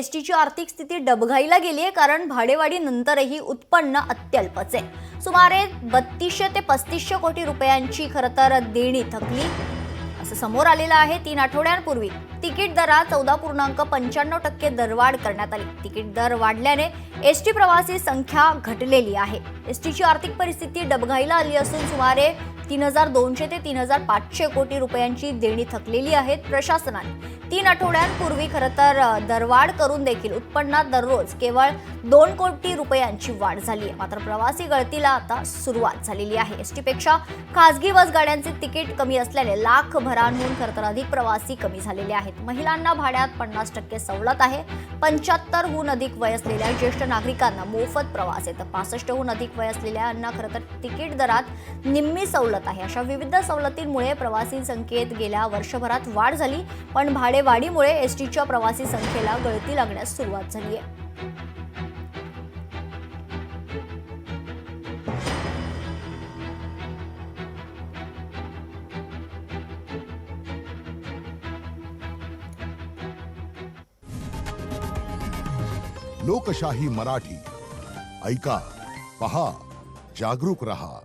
एसटीची आर्थिक स्थिती डबघाईला गेली आहे, कारण भाडेवाढी नंतरही उत्पन्न अत्यल्पच आहे। सुमारे 3200 ते 3500 कोटी रुपयांची खरं तर देणी थकली असं समोर आलेलं आहे। 3 आठवड्यांपूर्वी तिकीट दरात 14.95% दरवाढ करण्यात आली। तिकीट दर वाढल्याने एसटी प्रवासी संख्या घटलेली आहे। एसटीची आर्थिक परिस्थिती डबघाईला आली असून सुमारे 3200 ते 3500 कोटी रुपयांची देणी थकलेली आहेत। प्रशासनाने 3 आठवड्यांपूर्वी खरं तर दरवाढ करून देखील उत्पन्नात दररोज केवळ 2 कोटी रुपयांची वाढ झाली आहे। मात्र प्रवासी गळतीला आता सुरुवात झालेली आहे। एसटीपेक्षा खासगी बस गाड्यांचे तिकीट कमी असल्याने लाखभरांहून खरं तर अधिक प्रवासी कमी झालेले आहेत। महिलांना भाड्यात 50% सवलत आहे। 75हून अधिक वय असलेल्या ज्येष्ठ नागरिकांना मोफत प्रवास आहे, तर 65हून अधिक वय असलेल्यांना खरं तर तिकीट दरात निम्मी सवलत आहे। अशा विविध सवलतींमुळे प्रवासी संख्येत गेल्या वर्षभरात वाढ झाली, पण भाडेवाढीमुळे एसटीच्या प्रवासी संख्येला गळती लागण्यास सुरुवात झाली आहे। लोकशाही मराठी ऐका, पहा, जागरूक रहा।